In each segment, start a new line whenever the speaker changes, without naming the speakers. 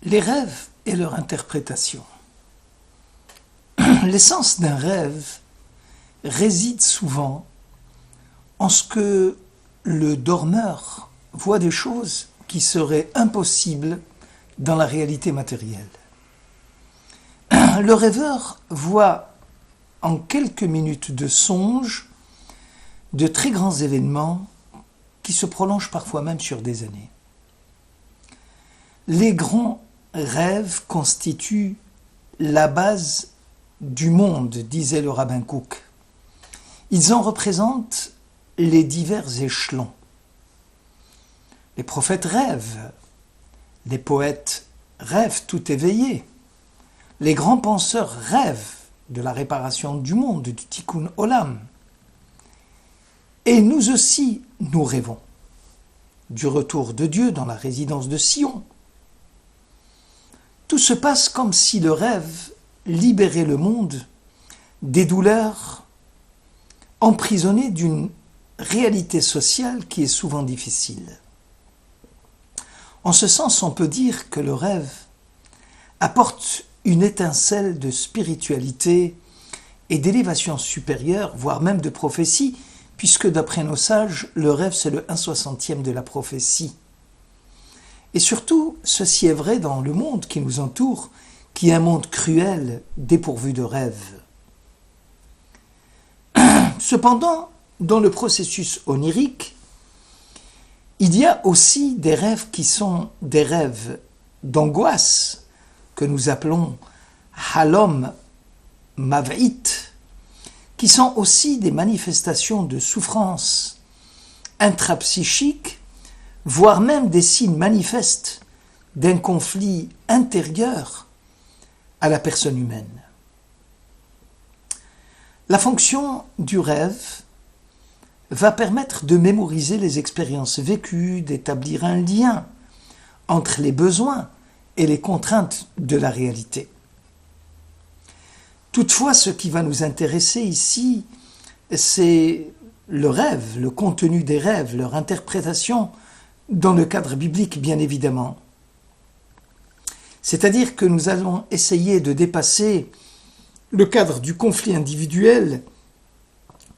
Les rêves et leur interprétation. L'essence d'un rêve réside souvent en ce que le dormeur voit des choses qui seraient impossibles dans la réalité matérielle. Le rêveur voit en quelques minutes de songe de très grands événements qui se prolongent parfois même sur des années. Les grands rêves constituent la base du monde, disait le rabbin Kook. Ils en représentent les divers échelons. Les prophètes rêvent, les poètes rêvent tout éveillés, les grands penseurs rêvent de la réparation du monde, du tikkun olam. Et nous aussi, nous rêvons du retour de Dieu dans la résidence de Sion. Tout se passe comme si le rêve libérait le monde des douleurs emprisonnées d'une réalité sociale qui est souvent difficile. En ce sens, on peut dire que le rêve apporte une étincelle de spiritualité et d'élévation supérieure, voire même de prophétie, puisque d'après nos sages, le rêve c'est le 1/60e de la prophétie. Et surtout, ceci est vrai dans le monde qui nous entoure, qui est un monde cruel, dépourvu de rêves. Cependant, dans le processus onirique, il y a aussi des rêves qui sont des rêves d'angoisse, que nous appelons halom mav'it, qui sont aussi des manifestations de souffrance intrapsychique, voire même des signes manifestes d'un conflit intérieur à la personne humaine. La fonction du rêve va permettre de mémoriser les expériences vécues, d'établir un lien entre les besoins et les contraintes de la réalité. Toutefois, ce qui va nous intéresser ici, c'est le rêve, le contenu des rêves, leur interprétation dans le cadre biblique, bien évidemment. C'est-à-dire que nous allons essayer de dépasser le cadre du conflit individuel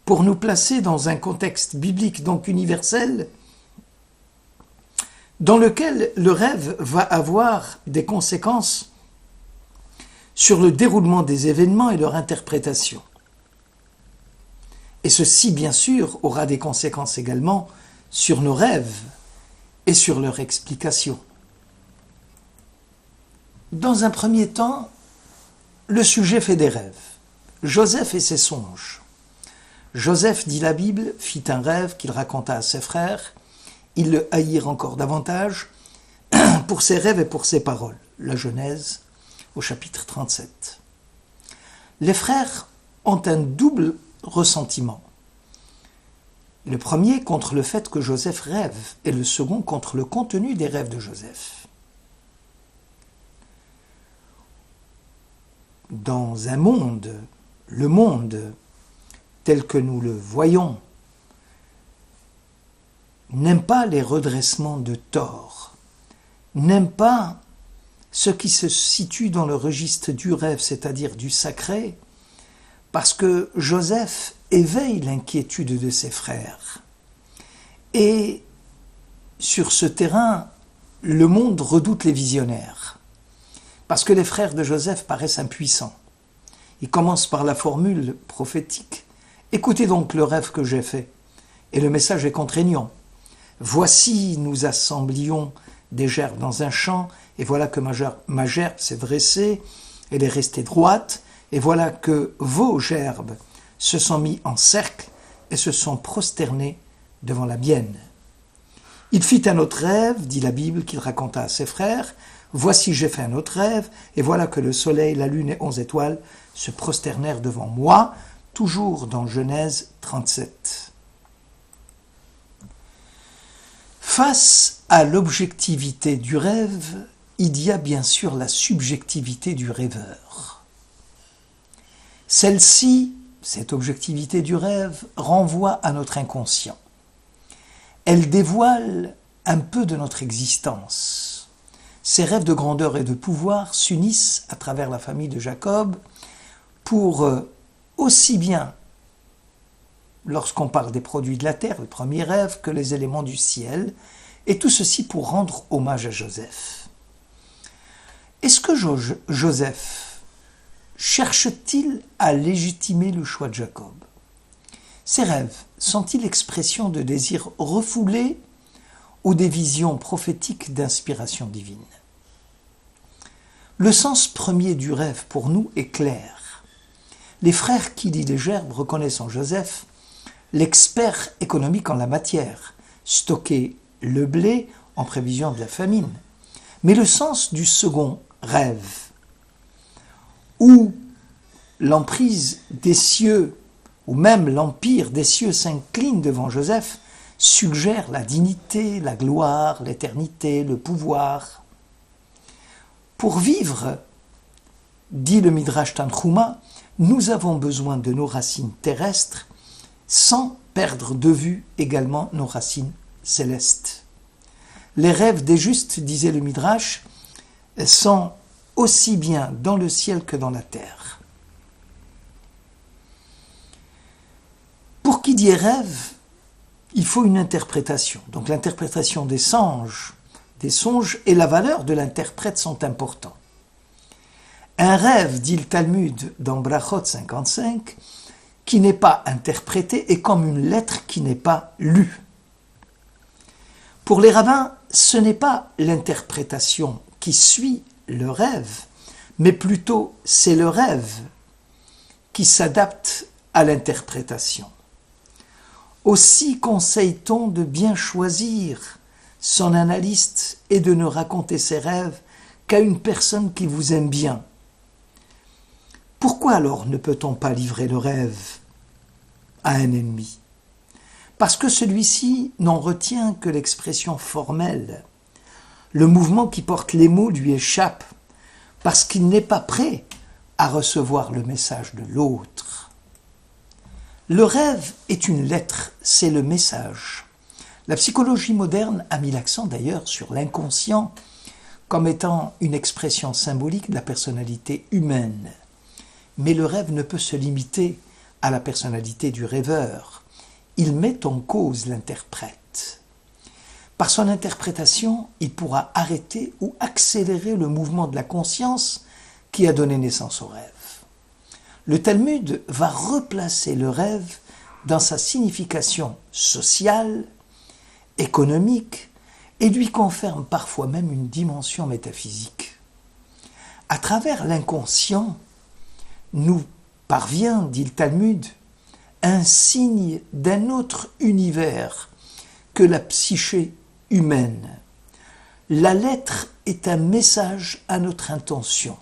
pour nous placer dans un contexte biblique, donc universel, dans lequel le rêve va avoir des conséquences sur le déroulement des événements et leur interprétation. Et ceci, bien sûr, aura des conséquences également sur nos rêves et sur leur explication. Dans un premier temps, le sujet fait des rêves. Joseph et ses songes. Joseph, dit la Bible, fit un rêve qu'il raconta à ses frères. Ils le haïrent encore davantage pour ses rêves et pour ses paroles. La Genèse, au chapitre 37. Les frères ont un double ressentiment. Le premier contre le fait que Joseph rêve et le second contre le contenu des rêves de Joseph. Dans un monde, le monde tel que nous le voyons, n'aime pas les redressements de tort, n'aime pas ce qui se situe dans le registre du rêve, c'est-à-dire du sacré, parce que Joseph éveille l'inquiétude de ses frères. Et sur ce terrain, le monde redoute les visionnaires, parce que les frères de Joseph paraissent impuissants. Ils commencent par la formule prophétique. Écoutez donc le rêve que j'ai fait. Et le message est contraignant. Voici, nous assemblions des gerbes dans un champ, et voilà que ma gerbe s'est dressée, elle est restée droite, et voilà que vos gerbes se sont mis en cercle et se sont prosternés devant la mienne. Il fit un autre rêve, dit la Bible, qu'il raconta à ses frères. Voici, j'ai fait un autre rêve, et voilà que le soleil, la lune et 11 étoiles se prosternèrent devant moi, toujours dans Genèse 37. Face à l'objectivité du rêve, il y a bien sûr la subjectivité du rêveur. Celle-ci, cette objectivité du rêve, renvoie à notre inconscient. Elle dévoile un peu de notre existence. ces rêves de grandeur et de pouvoir s'unissent à travers la famille de Jacob pour aussi bien, lorsqu'on parle des produits de la terre, le premier rêve, que les éléments du ciel, et tout ceci pour rendre hommage à Joseph. Est-ce que Joseph cherche-t-il à légitimer le choix de Jacob? Ces rêves sont-ils l'expression de désirs refoulés ou des visions prophétiques d'inspiration divine? Le sens premier du rêve pour nous est clair. Les frères qui dit les Gerbes reconnaissent en Joseph l'expert économique en la matière, stocker le blé en prévision de la famine. Mais le sens du second rêve, où l'emprise des cieux, ou même l'empire des cieux s'incline devant Joseph, suggère la dignité, la gloire, l'éternité, le pouvoir. Pour vivre, dit le Midrash Tanchuma, nous avons besoin de nos racines terrestres sans perdre de vue également nos racines célestes. Les rêves des justes, disait le Midrash, sont aussi bien dans le ciel que dans la terre. Pour qui dit rêve, il faut une interprétation. Donc l'interprétation des songes et la valeur de l'interprète sont importants. Un rêve, dit le Talmud dans Brachot 55, qui n'est pas interprété est comme une lettre qui n'est pas lue. Pour les rabbins, ce n'est pas l'interprétation qui suit le rêve, mais plutôt c'est le rêve qui s'adapte à l'interprétation. Aussi conseille-t-on de bien choisir son analyste et de ne raconter ses rêves qu'à une personne qui vous aime bien. Pourquoi alors ne peut-on pas livrer le rêve à un ennemi? Parce que celui-ci n'en retient que l'expression formelle. Le mouvement qui porte les mots lui échappe, parce qu'il n'est pas prêt à recevoir le message de l'autre. Le rêve est une lettre, c'est le message. La psychologie moderne a mis l'accent d'ailleurs sur l'inconscient comme étant une expression symbolique de la personnalité humaine. Mais le rêve ne peut se limiter à la personnalité du rêveur. Il met en cause l'interprète. Par son interprétation, il pourra arrêter ou accélérer le mouvement de la conscience qui a donné naissance au rêve. Le Talmud va replacer le rêve dans sa signification sociale, économique, et lui confère parfois même une dimension métaphysique. À travers l'inconscient, nous parvient, dit le Talmud, un signe d'un autre univers que la psyché humaine. La lettre est un message à notre intention.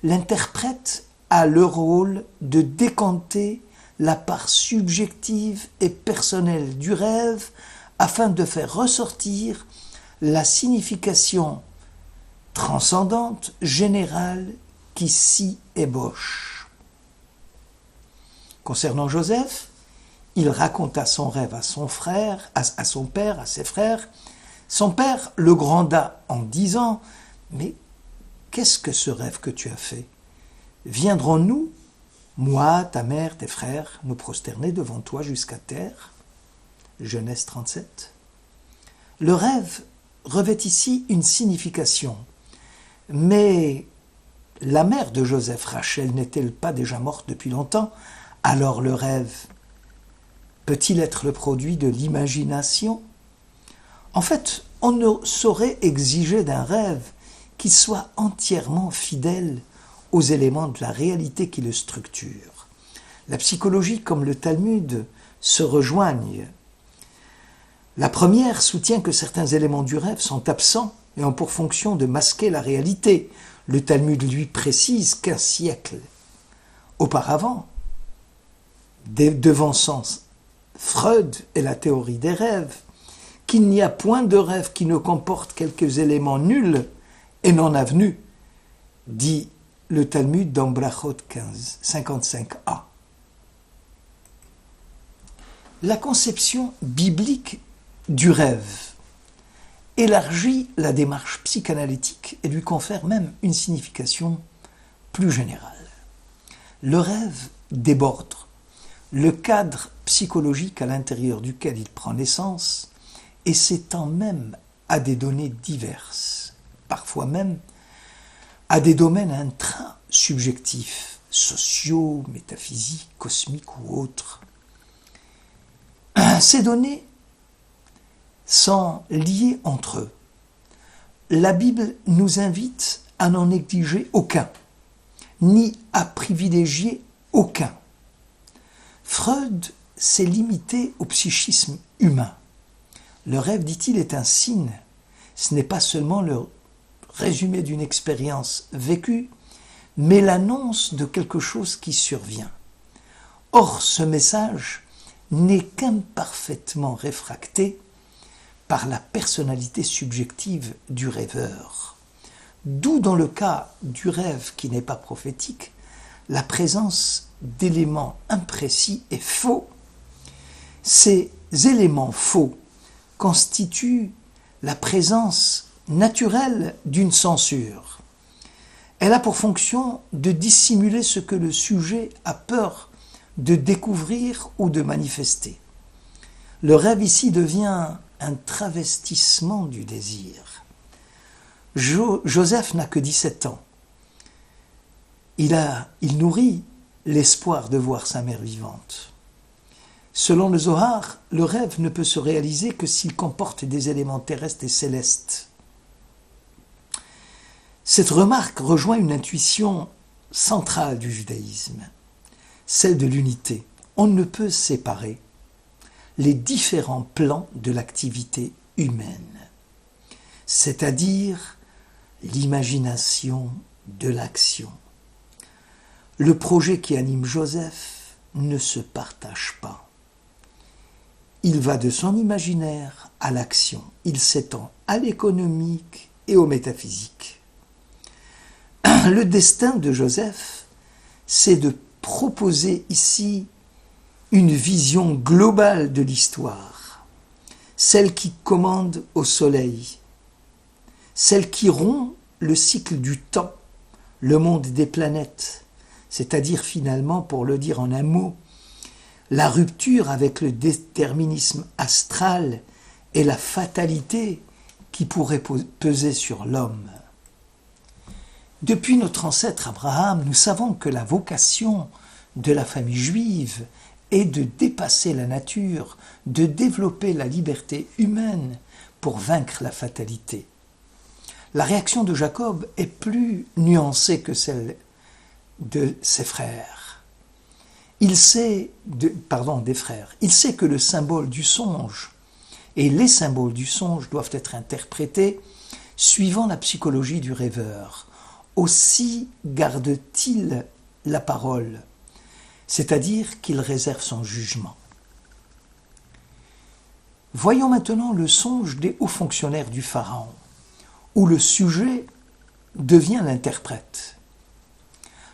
L'interprète a le rôle de décanter la part subjective et personnelle du rêve afin de faire ressortir la signification transcendante, générale, qui s'y ébauche. Concernant Joseph, il raconta son rêve à son frère, à son père, à ses frères. Son père le gronda en disant « Mais qu'est-ce que ce rêve que tu as fait? Viendrons-nous, moi, ta mère, tes frères, nous prosterner devant toi jusqu'à terre ?» Genèse 37. Le rêve revêt ici une signification. Mais la mère de Joseph, Rachel, n'est-elle pas déjà morte depuis longtemps? Alors le rêve peut-il être le produit de l'imagination? En fait, on ne saurait exiger d'un rêve qu'il soit entièrement fidèle aux éléments de la réalité qui le structure. La psychologie comme le Talmud se rejoignent. La première soutient que certains éléments du rêve sont absents et ont pour fonction de masquer la réalité. Le Talmud lui précise qu'un siècle auparavant, devançant Freud et la théorie des rêves, qu'il n'y a point de rêve qui ne comporte quelques éléments nuls et non avenus, dit le Talmud dans Brachot 15, 55a. La conception biblique du rêve élargit la démarche psychanalytique et lui confère même une signification plus générale. Le rêve déborde le cadre psychologique à l'intérieur duquel il prend naissance et s'étend même à des données diverses, parfois même à des domaines intra-subjectifs, sociaux, métaphysiques, cosmiques ou autres. Ces données sont liées entre eux. La Bible nous invite à n'en négliger aucun, ni à privilégier aucun. Freud s'est limité au psychisme humain. Le rêve, dit-il, est un signe. Ce n'est pas seulement le résumé d'une expérience vécue, mais l'annonce de quelque chose qui survient. Or, ce message n'est qu'imparfaitement réfracté par la personnalité subjective du rêveur. D'où, dans le cas du rêve qui n'est pas prophétique, la présence d'éléments imprécis et faux. Ces éléments faux constituent la présence naturelle d'une censure. Elle a pour fonction de dissimuler ce que le sujet a peur de découvrir ou de manifester. Le rêve ici devient un travestissement du désir. Joseph n'a que 17 ans. Il nourrit l'espoir de voir sa mère vivante. Selon le Zohar, le rêve ne peut se réaliser que s'il comporte des éléments terrestres et célestes. Cette remarque rejoint une intuition centrale du judaïsme, celle de l'unité. On ne peut séparer les différents plans de l'activité humaine, c'est-à-dire l'imagination de l'action. Le projet qui anime Joseph ne se partage pas. Il va de son imaginaire à l'action. Il s'étend à l'économique et au métaphysique. Le destin de Joseph, c'est de proposer ici une vision globale de l'histoire, celle qui commande au soleil, celle qui rompt le cycle du temps, le monde des planètes, c'est-à-dire finalement, pour le dire en un mot, la rupture avec le déterminisme astral et la fatalité qui pourrait peser sur l'homme. Depuis notre ancêtre Abraham, nous savons que la vocation de la famille juive est de dépasser la nature, de développer la liberté humaine pour vaincre la fatalité. La réaction de Jacob est plus nuancée que celle de ses frères. Des frères. Il sait que le symbole du songe et les symboles du songe doivent être interprétés suivant la psychologie du rêveur. Aussi garde-t-il la parole, c'est-à-dire qu'il réserve son jugement. Voyons maintenant le songe des hauts fonctionnaires du Pharaon, où le sujet devient l'interprète.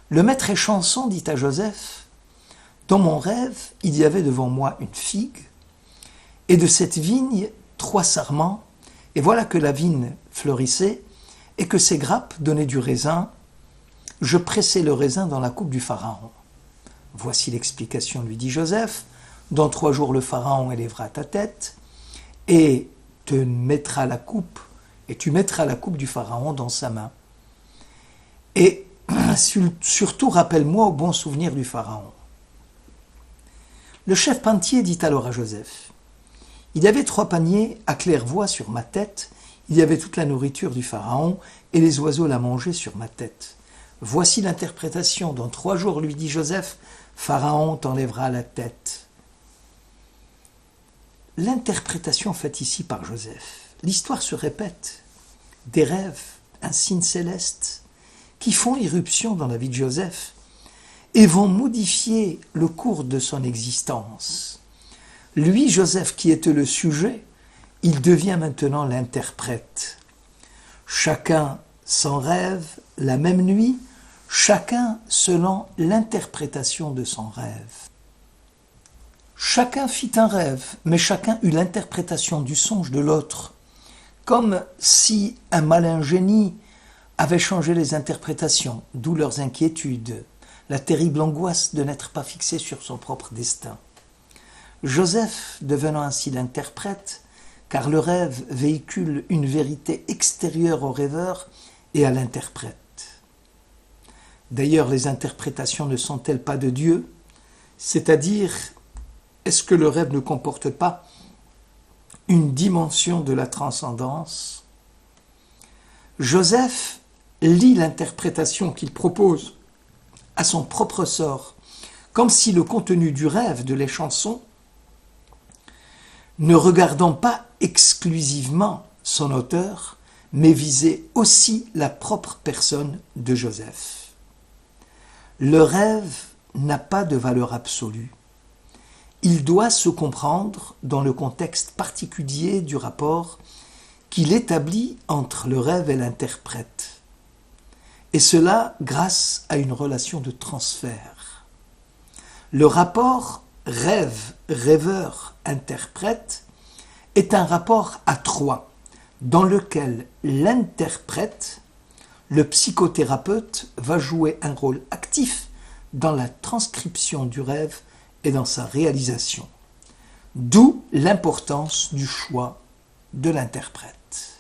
Le maître échanson dit à Joseph : « Dans mon rêve, il y avait devant moi une figue, et de cette vigne 3 sarments, et voilà que la vigne fleurissait, et que ses grappes donnaient du raisin. Je pressais le raisin dans la coupe du Pharaon. Voici l'explication, lui dit Joseph. Dans 3 jours, le Pharaon élèvera ta tête, et tu mettras la coupe du Pharaon dans sa main. Et surtout, rappelle-moi au bon souvenir du Pharaon. » Le chef panetier dit alors à Joseph : « Il y avait 3 paniers à claire-voie sur ma tête, il y avait toute la nourriture du Pharaon, et les oiseaux la mangeaient sur ma tête. Voici l'interprétation. Dans 3 jours, lui dit Joseph, Pharaon t'enlèvera la tête. » L'interprétation faite ici par Joseph, l'histoire se répète. Des rêves, un signe céleste, qui font irruption dans la vie de Joseph et vont modifier le cours de son existence. Lui, Joseph, qui était le sujet, il devient maintenant l'interprète. Chacun son rêve, la même nuit, chacun selon l'interprétation de son rêve. Chacun fit un rêve, mais chacun eut l'interprétation du songe de l'autre. comme si un malin génie avait changé les interprétations, d'où leurs inquiétudes, la terrible angoisse de n'être pas fixé sur son propre destin. Joseph devenant ainsi l'interprète, car le rêve véhicule une vérité extérieure au rêveur et à l'interprète. D'ailleurs, les interprétations ne sont-elles pas de Dieu? C'est-à-dire, est-ce que le rêve ne comporte pas une dimension de la transcendance? Joseph lit l'interprétation qu'il propose à son propre sort, comme si le contenu du rêve de les chansons, ne regardant pas exclusivement son auteur, mais visait aussi la propre personne de Joseph. Le rêve n'a pas de valeur absolue. Il doit se comprendre dans le contexte particulier du rapport qu'il établit entre le rêve et l'interprète. Et cela grâce à une relation de transfert. Le rapport rêve-rêveur-interprète est un rapport à trois, dans lequel l'interprète, le psychothérapeute, va jouer un rôle actif dans la transcription du rêve et dans sa réalisation. D'où l'importance du choix de l'interprète.